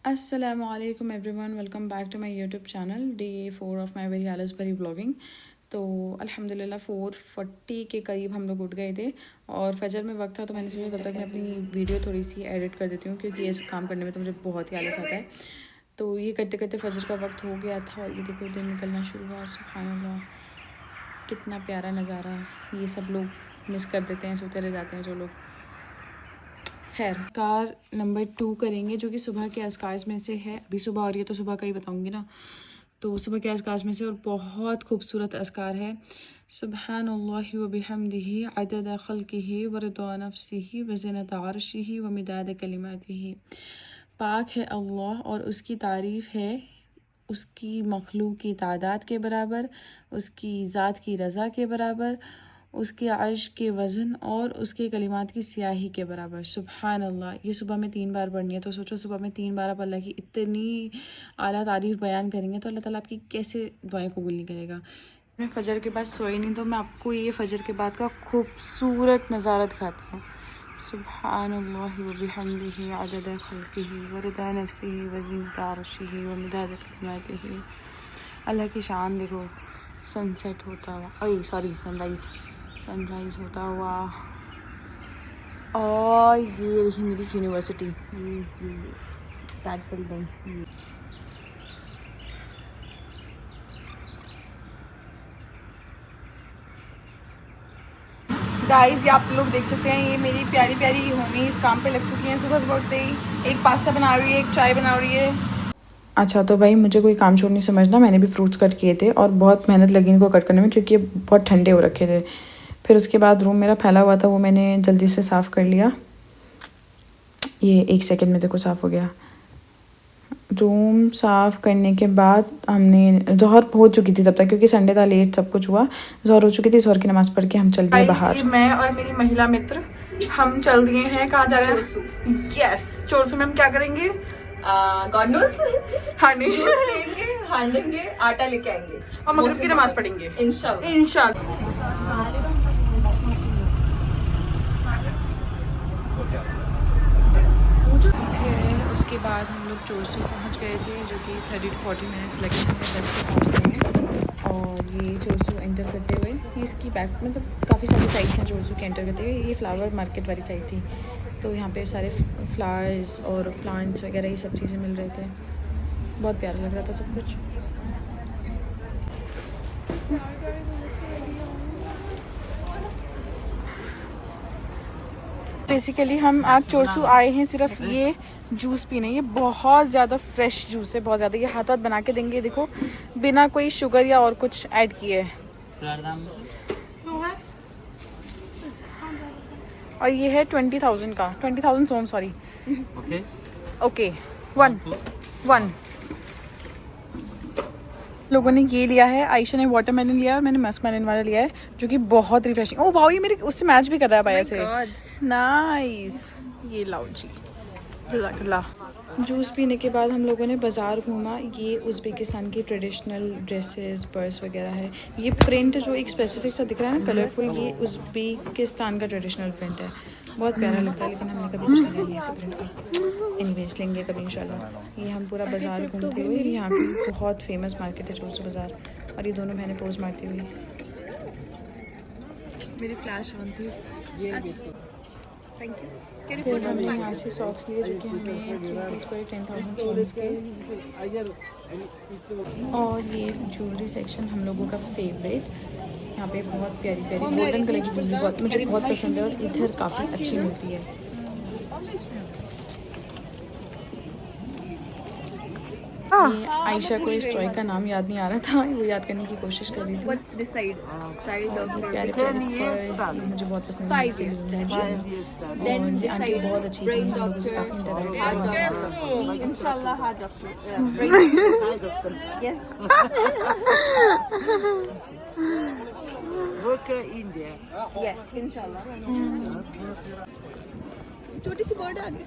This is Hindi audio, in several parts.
अस्सलामुअलैकुम everyone, welcome back to my YouTube channel day 4 of my very आलस भरी ब्लॉगिंग। तो अल्हम्दुलिल्लाह 4:40 के करीब हम लोग उठ गए थे और फजर में वक्त था, तो मैंने सोचा तब तक मैं अपनी वीडियो थोड़ी सी एडिट कर देती हूँ क्योंकि ये काम करने में तो मुझे बहुत ही आलस आता है। तो ये करते करते फजर का वक्त हो गया था और ये देखो दिन निकलना शुरू हुआ। सुभान अल्लाह, कितना प्यारा नज़ारा। ये सब लोग मिस कर देते हैं, सोते रह जाते हैं जो लोग। खैर, कार नंबर 2 करेंगे जो कि सुबह के अज़कार में से है। अभी सुबह हो रही है तो सुबह का ही बताऊंगी ना। तो सुबह के अज़कार में से और बहुत खूबसूरत अज़कार है। सुब्हानल्लाहि व बिहम्दिही अदद खल्किही व रिदा नफ्सिही व ज़िनत अर्शिही व मिदाद कलिमातिही। पाक है अल्लाह और उसकी तारीफ़ है उसकी मखलूक की तादाद के बराबर, उसकी ज़ात की रज़ा के बराबर, उसके अर्श के वज़न और उसके कलिमात की स्याही के बराबर। सुभान अल्लाह। ये सुबह में 3 बार पढ़नी है, तो सोचो सुबह में 3 बार आप अल्लाह की इतनी आला तारीफ़ बयान करेंगे तो अल्लाह ताला आपकी कैसे दुआएं कबूल नहीं करेगा। मैं फ़जर के बाद सोई नहीं, तो मैं आपको ये फ़जर के बाद का खूबसूरत नज़ारा दिखाती हूँ। सुब्हानल्लाहि व बिहम्दिही अदद खल्किही व रिदा नफ्सिही व ज़िनत अर्शिही व मिदाद कलिमातिही। अल्लाह की शान देखो। सनसेट होता हुआ, सनराइज़ होता हुआ। और ये रही मेरी यूनिवर्सिटी, दैट बिल्डिंग। गाइस, ये आप लोग देख सकते हैं, ये मेरी प्यारी प्यारी होमी इस काम पे लग चुकी हैं। सुबह सुबह उठते ही एक पास्ता बना रही है, एक चाय बना रही है। अच्छा, तो भाई मुझे कोई काम छोड़ नहीं समझना। मैंने भी फ्रूट्स कट किए थे और बहुत मेहनत लगी इनको कट करने में क्योंकि ये बहुत ठंडे हो रखे थे। फिर उसके बाद रूम मेरा फैला हुआ था, वो मैंने जल्दी से साफ़ कर लिया। ये 1 सेकंड में देखो साफ़ हो गया। रूम साफ़ करने के बाद हमने ज़ोहर हो चुकी थी तब तक, क्योंकि संडे था, लेट सब कुछ हुआ। ज़ोहर हो चुकी थी, ज़ोहर की नमाज़ पढ़ के हम चल दिए बाहर। मैं और मेरी महिला मित्र हम चल दिए हैं। कहाँ जा रहे हैं? यस, चोरसू में हम क्या करेंगे? गॉडनोस हांडी लेंगे, हांडेंगे, आटा लेके आएंगे और मगरिब की नमाज पढ़ेंगे इंशाल्लाह। उसके बाद हम लोग चोरसू पहुंच गए थे, जो कि 30 to 40 मिनट्स लगे हमें बस से पहुंचने में। और ये चोरसू एंटर करते हुए, ये इसकी बैक मतलब काफ़ी सारी साइड हैं चोरसू के एंटर करते हुए। ये फ्लावर मार्केट वाली साइड थी, तो यहाँ पे सारे फ्लावर्स और प्लांट्स वगैरह ये सब चीज़ें मिल रहे थे। बहुत प्यारा लग रहा था सब कुछ। बेसिकली हम आज चोरसू आए हैं सिर्फ ये जूस पीने। ये बहुत ज़्यादा फ्रेश जूस है, बहुत ज़्यादा। ये हाथ हाथ बना के देंगे, देखो, बिना कोई शुगर या और कुछ ऐड किए। और ये है 20,000 का, 20,000 सोम, सॉरी। ओके 1 लोगों ने ये लिया है। आयशा ने वाटरमेलन लिया है और मैंने मस्कमेलन वाला लिया है, जो कि बहुत रिफ्रेशिंग। ओह वाओ, ये मेरे उससे मैच भी कर रहा है बाया से। नाइस। ये लाओ जी, जज़ाकल्लाह। जूस पीने के बाद हम लोगों ने बाज़ार घूमा। ये उज़्बेकिस्तान की ट्रेडिशनल ड्रेसेस, पर्स वगैरह है। ये प्रिंट जो एक स्पेसिफिक सा दिख रहा है ना, कलरफुल, ये उज़्बेकिस्तान का ट्रेडिशनल प्रिंट है। बहुत प्यारा लगता है, लेकिन हमने कभी कुछ नहीं लिया ऐसे प्रिंट का। एनीवेज लेंगे कभी इंशाल्लाह। ये हम पूरा बाज़ार घूमते हुए, यहाँ की बहुत फेमस मार्केट है चोरसू बाज़ार। और ये दोनों बहनें पोज मारती हुई। मेरी फ्लैश ऑन थी। Thank you. फिर हमने यहाँ से सॉक्स लिए, जो कि हमें 3 पीस पड़े 10,000 सोम्स के। और ये ज्वेलरी सेक्शन हम लोगों का फेवरेट। यहाँ पे बहुत प्यारी प्यारी गोल्डन कलर की ज्वेलरी बहुत मुझे बहुत पसंद है और इधर काफ़ी अच्छी मिलती है। ये आयशा को इस टॉय का नाम याद नहीं आ रहा था, वो याद करने की कोशिश कर रही थी। What's decide? Child of प्यारे प्यारे पर्स मुझे बहुत पसंद है। 5 years then आंटी decide बहुत अच्छी थी, हम लोगों से काफ़ी interact. inshallah heart doctor. Yes. Work in there. Yes, inshallah. छोटी सी बर्ड आ गई।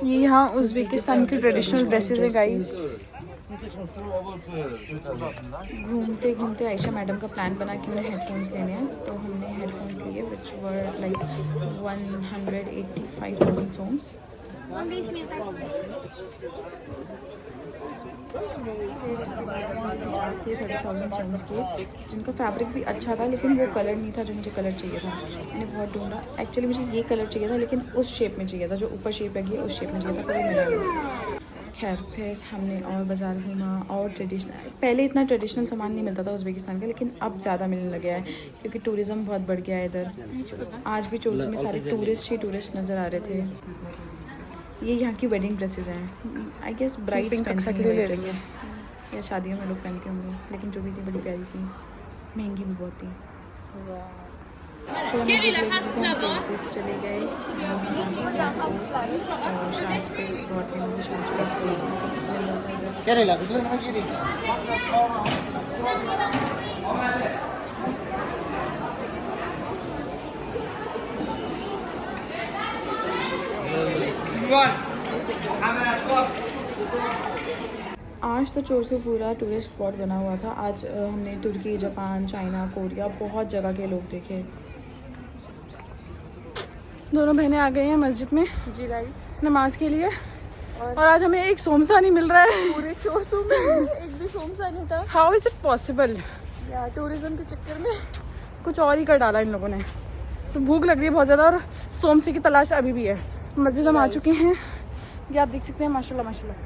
ये यहाँ उज़्बेकिस्तान की ट्रेडिशनल ड्रेसेस है गाइस। घूमते घूमते आयशा मैडम का प्लान बना कि उन्हें हेडफोन्स लेने हैं, तो हमने हेडफोन्स लिए with which were like 185,000 soms. फिर उसके बाद चार थे 30,000 सोम्स के, जिनका फैब्रिक भी अच्छा था लेकिन वो कलर नहीं था जो मुझे कलर चाहिए था। मैंने बहुत ढूंढा, एक्चुअली मुझे ये कलर चाहिए था लेकिन उस शेप में चाहिए था, जो ऊपर शेप लगी है उस शेप में चाहिए था, पर वो मिला नहीं। खैर फिर हमने और बाज़ार घूमा और ट्रेडिशनल, पहले इतना ट्रेडिशनल सामान नहीं मिलता था उज़्बेकिस्तान का, लेकिन अब ज़्यादा मिलने लग गया है क्योंकि टूरिज़्म बहुत बढ़ गया है इधर। आज भी चोरसू में सारे टूरिस्ट ही टूरिस्ट नज़र आ रहे थे। ये यहाँ की वेडिंग ड्रेसेस हैं, आई गेस ब्राइड्स पहनती हैं ये ड्रेसेस, या शादियों में लोग पहनते होंगे, लेकिन जो भी थी बड़ी प्यारी थी, महंगी भी बहुत थी। फिर हम चले गए और शाम पे बहुत आज तो चोरसू पूरा टूरिस्ट स्पॉट बना हुआ था। आज हमने तुर्की, जापान, चाइना, कोरिया, बहुत जगह के लोग देखे। दोनों बहनें आ गई हैं मस्जिद में जी गाइस, नमाज के लिए, और आज हमें एक सोमसा नहीं मिल रहा है। पूरे चोरसू में एक भी सोमसा नहीं था। How is it possible? या टूरिज्म के चक्कर में कुछ और ही कर डाला इन लोगों ने। तो भूख लग रही है बहुत ज़्यादा और सोमसे की तलाश अभी भी है। मस्जिद हम आ चुके हैं, ये आप देख सकते हैं, माशाल्लाह माशाल्लाह।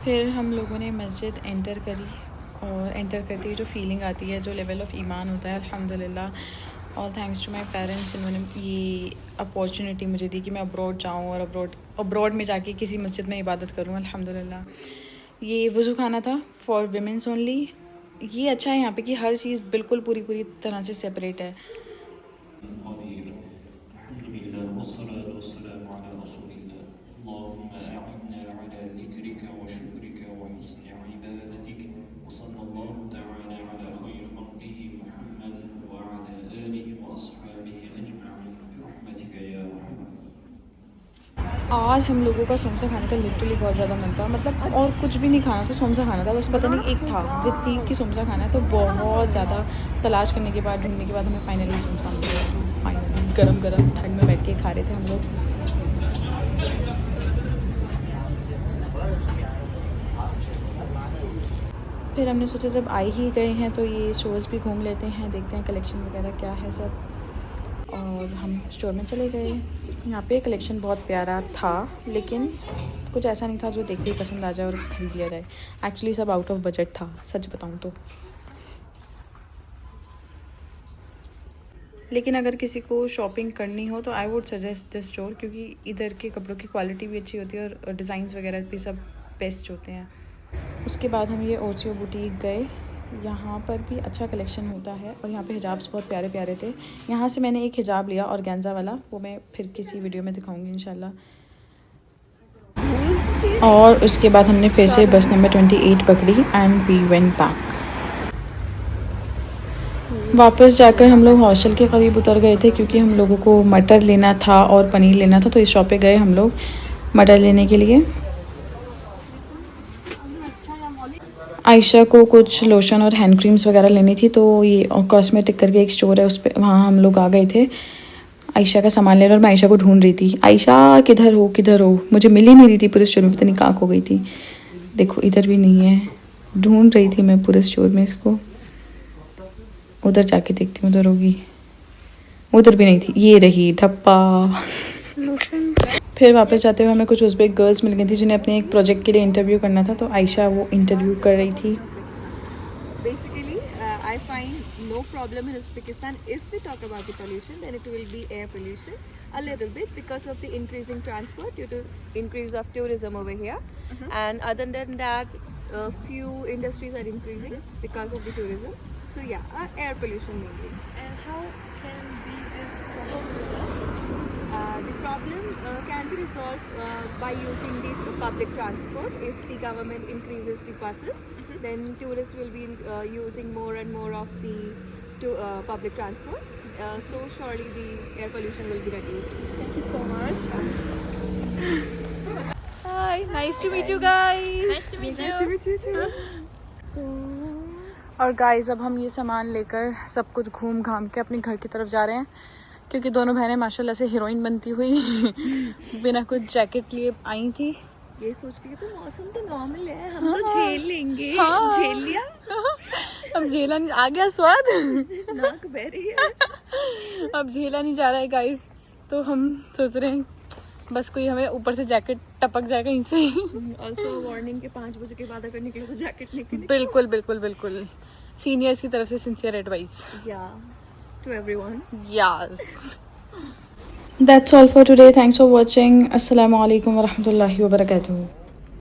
फिर हम लोगों ने मस्जिद एंटर करी, और एंटर करते ही जो फीलिंग आती है, जो लेवल ऑफ ईमान होता है, अल्हम्दुलिल्लाह और थैंक्स टू माय पेरेंट्स, जिन्होंने ये अपॉर्चुनिटी मुझे दी कि मैं अब्रॉड जाऊँ और अब्रॉड में जाके किसी मस्जिद में इबादत करूँ, अल्हम्दुलिल्लाह। ये वज़ू खाना था फॉर विमेंस ओनली। ये अच्छा है यहाँ पे कि हर चीज़ बिल्कुल पूरी तरह से सेपरेट है। आज हम लोगों का सोमसा खाने का लिटरली बहुत ज़्यादा मन था, मतलब और कुछ भी नहीं खाना था, सोमसा खाना था बस। पता नहीं एक था जिद थी कि सोमसा खाना है, तो बहुत ज़्यादा तलाश करने के बाद, ढूंढने के बाद हमें फाइनली सोमसा मिल गया। फाइनली गरम ठंड में बैठ के खा रहे थे हम लोग। फिर हमने सोचा जब आ ही गए हैं तो ये स्टोर्स भी घूम लेते हैं, देखते हैं कलेक्शन वगैरह क्या है सब, और हम स्टोर में चले गए। यहाँ पे कलेक्शन बहुत प्यारा था, लेकिन कुछ ऐसा नहीं था जो देखते ही पसंद आ जाए और खरीद लिया जाए। एक्चुअली सब आउट ऑफ बजट था, सच बताऊँ तो। लेकिन अगर किसी को शॉपिंग करनी हो तो I would suggest this store, क्योंकि इधर के कपड़ों की क्वालिटी भी अच्छी होती है और डिज़ाइंस वगैरह भी सब बेस्ट होते हैं। उसके बाद हम ये ओचियो बुटीक गए, यहाँ पर भी अच्छा कलेक्शन होता है और यहाँ पे हिजाब्स बहुत प्यारे प्यारे थे। यहाँ से मैंने एक हिजाब लिया ऑर्गेन्जा वाला, वो मैं फिर किसी वीडियो में दिखाऊंगी इंशाल्लाह। और उसके बाद हमने फिर से बस नंबर 28 पकड़ी एंड वी वेंट बैक। वापस जाकर हम लोग हॉस्टल के करीब उतर गए थे, क्योंकि हम लोगों को मटर लेना था और पनीर लेना था, तो इस शॉप पे गए हम लोग मटर लेने के लिए। आयशा को कुछ लोशन और हैंड क्रीम्स वगैरह लेनी थी, तो ये कॉस्मेटिक करके एक स्टोर है, उस पर वहाँ हम लोग आ गए थे आयशा का सामान लेने। और मैं आयशा को ढूंढ रही थी, आयशा किधर हो, मुझे मिल ही नहीं रही थी पूरे स्टोर में, पता नहीं कहाँ खो गई थी। देखो इधर भी नहीं है, ढूंढ रही थी मैं पूरे स्टोर में इसको। उधर जाके देखती हूँ, उधर होगी, उधर भी नहीं थी, ये रही धप्पा। फिर वापस जाते हुए हमें कुछ उज़्बेक गर्ल्स मिल गई थी, जिन्हें अपने एक प्रोजेक्ट के लिए इंटरव्यू करना था, तो आयशा वो इंटरव्यू कर रही थी। Basically, I find no problem in Uzbekistan. If we talk about the pollution, then it will be air pollution a little bit because of the increasing transport due to increase of tourism over here. And other than that, few industries are increasing because of the tourism. So yeah, air pollution mainly. And how can be this problem resolved? The problem can be resolved by using the public transport. If the government increases the buses, then tourists will be using more and more of the public transport. So surely the air pollution will be reduced. Thank you so much. Hi, nice to meet you guys. Nice to meet you too. और गाइस अब हम ये सामान लेकर सब कुछ घूम घाम के अपने घर की तरफ जा रहे हैं, क्योंकि दोनों बहनें माशाल्लाह से हीरोइन बनती हुई बिना कुछ जैकेट लिए आई थी। ये सोच के तो मौसम तो नॉर्मल है, हम तो झेल लेंगे। हाँ। झेल लिया। अब झेला नहीं, आ गया स्वाद। नाक बह रही है। अब झेला नहीं जा रहा है गाइस, तो हम सोच रहे हैं बस कोई हमें ऊपर से जैकेट टपक जाए कहीं से। ऑल्सो वार्निंग के 5 बजे के बाद अगर निकले तो जैकेट निकले। बिल्कुल बिल्कुल बिल्कुल, सीनियर्स की तरफ से सिंसियर एडवाइस। या to everyone. Yes, that's all for today, thanks for watching, अस्सलाम वालेकुम व रहमतुल्लाहि व बरकातुहू।